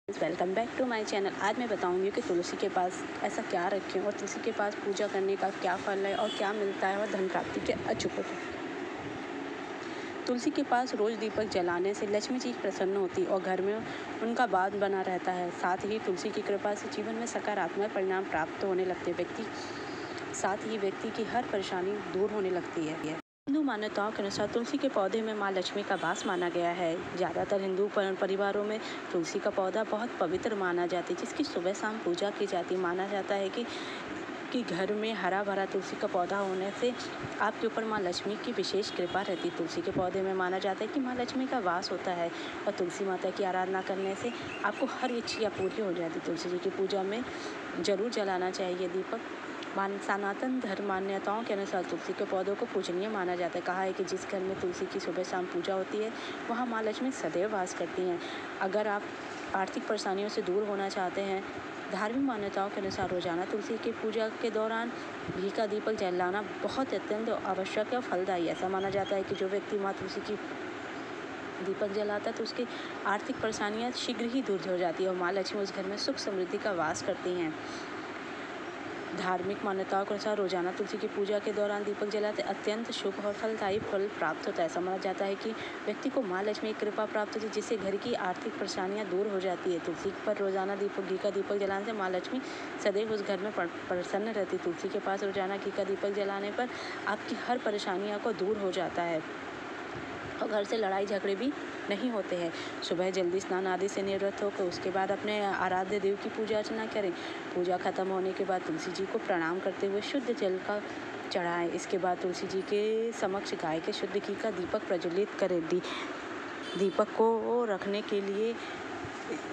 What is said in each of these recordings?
Welcome back to my channel. आज मैं बताऊंगी कि तुलसी के पास ऐसा क्या रखें और तुलसी के पास पूजा करने का क्या फल है और क्या मिलता है और धन प्राप्ति के अचूक उपाय। तुलसी के पास रोज दीपक जलाने से लक्ष्मी जी प्रसन्न होती और घर में उनका वास बना रहता है। साथ ही तुलसी की कृपा से जीवन में सकारात्मक परिणाम प्राप्त होने लगते व्यक्ति की हर परेशानी दूर होने लगती है। हिंदू मान्यताओं के अनुसार तुलसी के पौधे में माँ लक्ष्मी का वास माना गया है। ज़्यादातर हिंदू परिवारों में तुलसी का पौधा बहुत पवित्र माना जाता है, जिसकी सुबह शाम पूजा की जाती है। माना जाता है कि घर में हरा भरा तुलसी का पौधा होने से आपके ऊपर माँ लक्ष्मी की विशेष कृपा रहती है। तुलसी के पौधे में माना जाता है कि माँ लक्ष्मी का वास होता है और तुलसी माता की आराधना करने से आपको हर इच्छा पूरी हो जाती है। तुलसी जी की पूजा में जरूर जलाना चाहिए दीपक। सनातन धर्म मान्यताओं के अनुसार तुलसी के पौधों को पूजनीय माना जाता है। कहा है कि जिस घर में तुलसी की सुबह शाम पूजा होती है वहाँ माँ लक्ष्मी सदैव वास करती हैं। अगर आप आर्थिक परेशानियों से दूर होना चाहते हैं, धार्मिक मान्यताओं के अनुसार रोजाना तुलसी की पूजा के दौरान घी का दीपक जलाना बहुत अत्यंत आवश्यक और फलदायी। ऐसा माना जाता है कि जो व्यक्ति माँ तुलसी की दीपक जलाता है तो उसकी आर्थिक परेशानियाँ शीघ्र ही दूर हो जाती है और माँ लक्ष्मी उस घर में सुख समृद्धि का वास करती हैं। धार्मिक मान्यताओं के अनुसार रोजाना तुलसी की पूजा के दौरान दीपक जलाते अत्यंत शुभ और फलदायी फल प्राप्त होता है। समझा जाता है कि व्यक्ति को माँ लक्ष्मी की कृपा प्राप्त होती है, जिससे घर की आर्थिक परेशानियां दूर हो जाती है। तुलसी पर रोजाना घी का दीपक जलाने से माँ लक्ष्मी सदैव उस घर में प्रसन्न रहती है। तुलसी के पास रोजाना घी का दीपक जलाने पर आपकी हर परेशानियों को दूर हो जाता है और घर से लड़ाई झगड़े भी नहीं होते हैं। सुबह जल्दी स्नान आदि से निवृत्त होकर उसके बाद अपने आराध्य देव की पूजा अर्चना करें। पूजा खत्म होने के बाद तुलसी जी को प्रणाम करते हुए शुद्ध जल का चढ़ाएं। इसके बाद तुलसी जी के समक्ष गाय के शुद्ध घी का दीपक प्रज्वलित करें। दीपक को रखने के लिए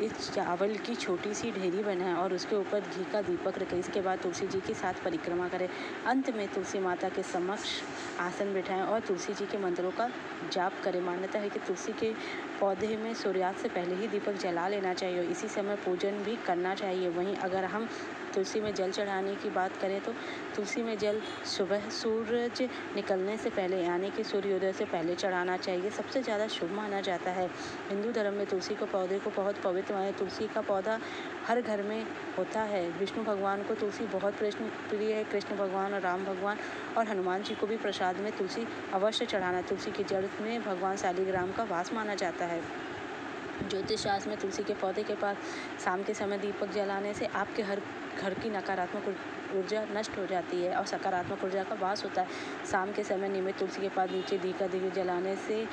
इस चावल की छोटी सी ढेरी बनाएं और उसके ऊपर घी का दीपक रखें। इसके बाद तुलसी जी के साथ परिक्रमा करें। अंत में तुलसी माता के समक्ष आसन बिठाएं और तुलसी जी के मंत्रों का जाप करें। मान्यता है कि तुलसी के पौधे में सूर्यास्त से पहले ही दीपक जला लेना चाहिए और इसी समय पूजन भी करना चाहिए। वहीं अगर हम तुलसी में जल चढ़ाने की बात करें तो तुलसी में जल सुबह सूरज निकलने से पहले यानी कि सूर्योदय से पहले चढ़ाना चाहिए, सबसे ज़्यादा शुभ माना जाता है। हिंदू धर्म में तुलसी के पौधे को बहुत पवित्र माना। तुलसी का पौधा हर घर में होता है। विष्णु भगवान को तुलसी बहुत प्रिय है। कृष्ण भगवान और राम भगवान और हनुमान जी को भी प्रसाद में तुलसी अवश्य चढ़ाना। तुलसी की जड़ में भगवान शालिग्राम का वास माना जाता है। ज्योतिष शास्त्र में तुलसी के पौधे के पास शाम के समय दीपक जलाने से आपके हर घर की नकारात्मक ऊर्जा नष्ट हो जाती है और सकारात्मक ऊर्जा का वास होता है। शाम के समय नियमित तुलसी के पास नीचे घी का दीपक जलाने से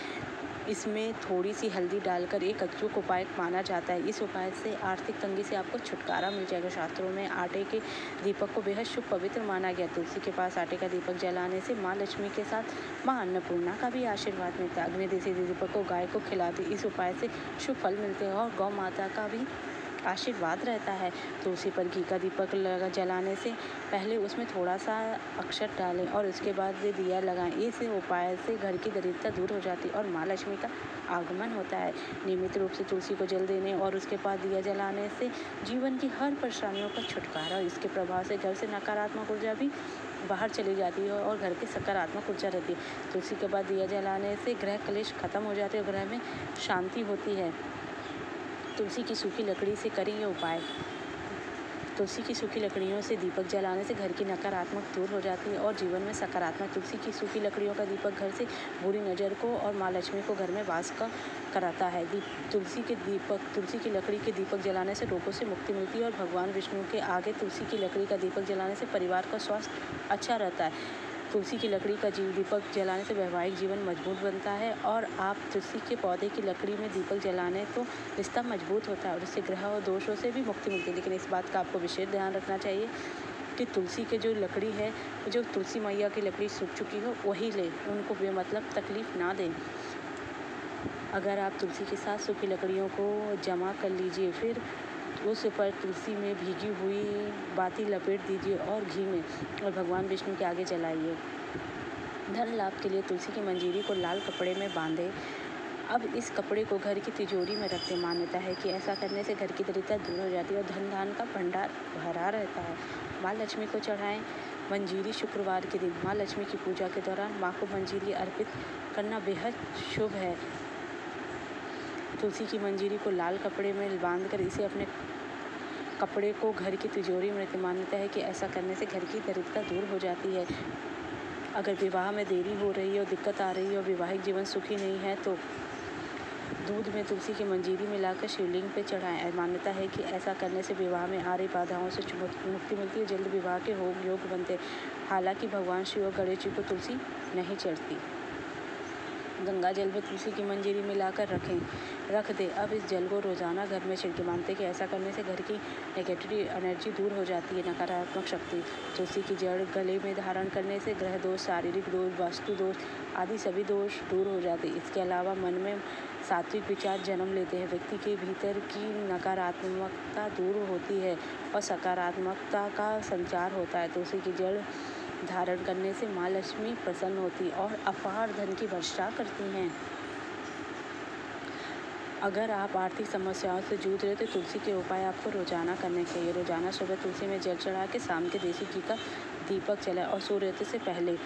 इसमें थोड़ी सी हल्दी डालकर एक अचूक उपाय माना जाता है। इस उपाय से आर्थिक तंगी से आपको छुटकारा मिल जाएगा। शास्त्रों में आटे के दीपक को बेहद शुभ पवित्र माना गया। तुलसी के पास आटे का दीपक जलाने से माँ लक्ष्मी के साथ माँ अन्नपूर्णा का भी आशीर्वाद मिलता है। अग्नि देसी दीपक को गाय को खिलाते इस उपाय से शुभ फल मिलते हैं और गौ माता का भी आशीर्वाद रहता है। तुलसी पर घी का दीपक जलाने से पहले उसमें थोड़ा सा अक्षत डालें और उसके बाद दिया लगाएं। इस उपाय से घर की दरिद्रता दूर हो जाती है और माँ लक्ष्मी का आगमन होता है। नियमित रूप से तुलसी को जल देने और उसके बाद दिया जलाने से जीवन की हर परेशानियों का छुटकारा। इसके प्रभाव से घर से नकारात्मक ऊर्जा भी बाहर चली जाती है और घर की सकारात्मक ऊर्जा रहती है। तुलसी के बाद दिया जलाने से ग्रह कलेश खत्म हो जाते हैं और घर में शांति होती है। तुलसी की सूखी लकड़ी से करें ये उपाय। तुलसी की सूखी लकड़ियों से दीपक जलाने से घर की नकारात्मक दूर हो जाती है और जीवन में सकारात्मक। तुलसी की सूखी लकड़ियों का दीपक घर से बुरी नज़र को और माँ लक्ष्मी को घर में वास कराता है। तुलसी की लकड़ी के दीपक जलाने से रोगों से मुक्ति मिलती है और भगवान विष्णु के आगे तुलसी की लकड़ी का दीपक जलाने से परिवार का स्वास्थ्य अच्छा रहता है। तुलसी की लकड़ी का दीपक जलाने से वैवाहिक जीवन मजबूत बनता है और आप तुलसी के पौधे की लकड़ी में दीपक जलाने तो रिश्ता मजबूत होता है और इससे ग्रह और दोषों से भी मुक्ति मिलती है। लेकिन इस बात का आपको विशेष ध्यान रखना चाहिए कि तुलसी के जो लकड़ी है, जो तुलसी मैया की लकड़ी सूख चुकी हो वही ले, उनको बेमतलब तकलीफ ना दें। अगर आप तुलसी के साथ सूखी लकड़ियों को जमा कर लीजिए, फिर उस पर तुलसी में भीगी हुई बाती लपेट दीजिए और घी में और भगवान विष्णु के आगे जलाइए। धन लाभ के लिए तुलसी की मंजीरी को लाल कपड़े में बांधें। अब इस कपड़े को घर की तिजोरी में रखते। मान्यता है कि ऐसा करने से घर की दरिद्रता दूर हो जाती है और धन धान का भंडार भरा रहता है। माँ लक्ष्मी को चढ़ाएं मंजीरी। शुक्रवार के दिन माँ लक्ष्मी की पूजा के दौरान माँ को मंजीरी अर्पित करना बेहद शुभ है। तुलसी की मंजीरी को लाल कपड़े में बांधकर इसे अपने कपड़े को घर की तिजोरी में रखें। मान्यता है कि ऐसा करने से घर की दरिद्रता दूर हो जाती है। अगर विवाह में देरी हो रही है और दिक्कत आ रही है और वैवाहिक जीवन सुखी नहीं है तो दूध में तुलसी की मंजीरी मिलाकर शिवलिंग पे चढ़ाएं। मान्यता है कि ऐसा करने से विवाह में आ रही बाधाओं से मुक्ति मिलती है, जल्द विवाह के योग बनते। हालांकि भगवान शिव और गणेश जी को तुलसी नहीं चढ़ती। गंगा जल में तुलसी की मंजीरी मिलाकर रख दे। अब इस जल को रोजाना घर में छिड़के। मानते कि ऐसा करने से घर की नेगेटिव एनर्जी दूर हो जाती है, नकारात्मक शक्ति। तुलसी की जड़ गले में धारण करने से ग्रह दोष, शारीरिक दोष, वास्तु दोष आदि सभी दोष दूर हो जाते हैं। इसके अलावा मन में सात्विक विचार जन्म लेते हैं, व्यक्ति के भीतर की नकारात्मकता दूर होती है और सकारात्मकता का संचार होता है। तुलसी की जड़ धारण करने से माँ लक्ष्मी प्रसन्न होती और अपार धन की वर्षा करती हैं। अगर आप आर्थिक समस्याओं से जूझ रहे तो तुलसी के उपाय आपको रोजाना करने चाहिए। रोजाना सुबह तुलसी में जल चढ़ा के शाम के देसी घी का दीपक जलाएं और सूर्योदय से पहले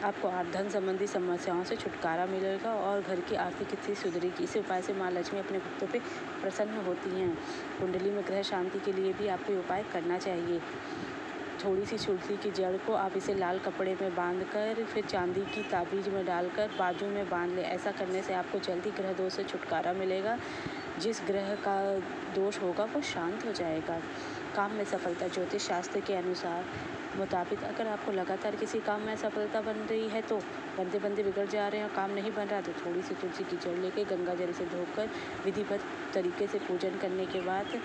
आपको धन संबंधी समस्याओं से छुटकारा मिलेगा और घर की आर्थिक स्थिति सुधरेगी। इस उपाय से माँ लक्ष्मी अपने भक्तों पे प्रसन्न होती हैं। कुंडली में ग्रह शांति के लिए भी आपको ये उपाय करना चाहिए। थोड़ी सी तुलसी की जड़ को आप इसे लाल कपड़े में बांधकर फिर चांदी की ताबीज में डालकर बाजू में बांध लें। ऐसा करने से आपको जल्दी ग्रह दोष से छुटकारा मिलेगा। जिस ग्रह का दोष होगा वो शांत हो जाएगा। काम में सफलता। ज्योतिष शास्त्र के अनुसार मुताबिक अगर आपको लगातार किसी काम में सफलता बन रही है तो बनते बिगड़ जा रहे हैं और काम नहीं बन रहा तो थोड़ी सी तुलसी की जड़ लेके गंगा जल से धोकर विधिवत तरीके से पूजन करने के बाद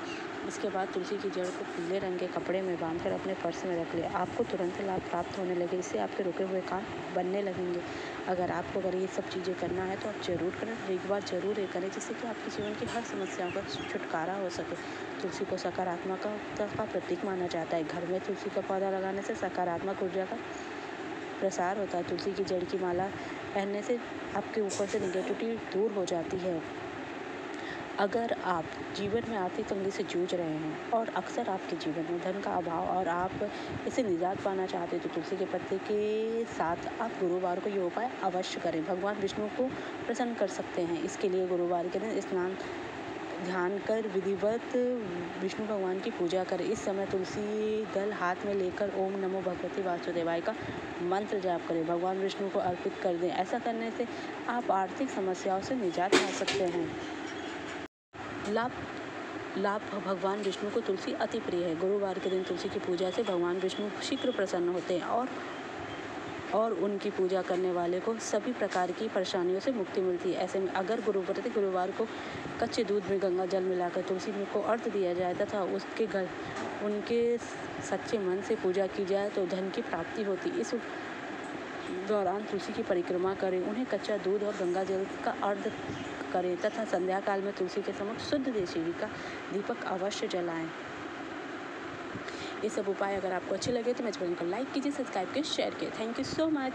इसके बाद तुलसी की जड़ को पीले रंग के कपड़े में बांधकर अपने पर्स में रख ले। आपको तुरंत लाभ प्राप्त होने लगे। इससे आपके रुके हुए काम बनने लगेंगे। अगर ये सब चीज़ें करना है तो आप ज़रूर करें, एक बार ज़रूर ये करें जिससे कि आपके जीवन की हर समस्याओं का छुटकारा हो सके। तुलसी को सकारात्मकता का प्रतीक माना जाता है। घर में तुलसी का पौधा लगाने से सकारात्मक ऊर्जा का प्रसार होता है। तुलसी की जड़ की माला पहनने से आपके ऊपर से नेगेटिविटी दूर हो जाती है। अगर आप जीवन में आर्थिक तंगी से जूझ रहे हैं और अक्सर आपके जीवन में धन का अभाव और आप इसे निजात पाना चाहते हैं तो तुलसी के पत्ते के साथ आप गुरुवार को ये उपाय अवश्य करें। भगवान विष्णु को प्रसन्न कर सकते हैं। इसके लिए गुरुवार के दिन स्नान ध्यान कर विधिवत विष्णु भगवान की पूजा करें। इस समय तुलसी दल हाथ में लेकर ओम नमो भगवती वासुदेवाय का मंत्र जाप करें। भगवान विष्णु को अर्पित कर दें। ऐसा करने से आप आर्थिक समस्याओं से निजात पा सकते हैं। लाभ भगवान विष्णु को तुलसी अति प्रिय है। गुरुवार के दिन तुलसी की पूजा से भगवान विष्णु शीघ्र प्रसन्न होते हैं और उनकी पूजा करने वाले को सभी प्रकार की परेशानियों से मुक्ति मिलती है। ऐसे में अगर गुरुवार को कच्चे दूध में गंगा जल मिलाकर तुलसी को अर्घ्य दिया जाए तथा उनके सच्चे मन से पूजा की जाए तो धन की प्राप्ति होती। इस दौरान तुलसी की परिक्रमा करें, उन्हें कच्चा दूध और गंगा जल का अर्घ्य करें तथा संध्या काल में तुलसी के समक्ष शुद्ध देसी घी का दीपक अवश्य जलाएं। ये सब उपाय अगर आपको अच्छे लगे तो मेरे चैनल को लाइक कीजिए, सब्सक्राइब कीजिए, शेयर कीजिए। Thank you so much.